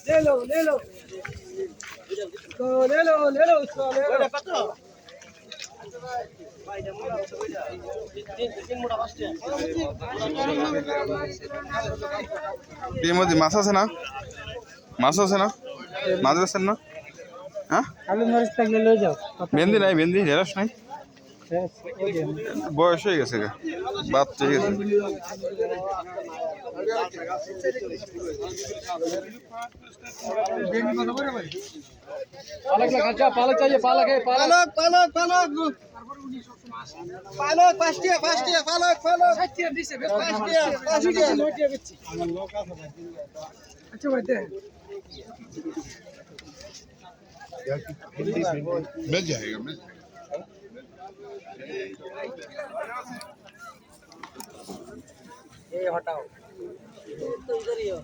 ले लो ले लो तो ले लो उसको ले लो এর মধ্যে মাছ আছে না? মাছ আছে না? মাছ আছে না? হ্যাঁ আলু মরিচ থাকলে লয়ে যাও ভেন্দি নাই, ভেন্দি ঢেঁড়স নাই, বয়স হয়ে গেছে গা, বাদ ঠিক আছে। पालक लगा क्या पालक चाहिए पालक है पालक पालक पालक पालक पास्टिया पास्टिया पालक पालक पास्टिया दिसे पास्टिया पास्टिया नोटिया बिच्ची अच्छा बैठे हैं मिल जाएगा मिल ये हटाओ तो इधर ही हो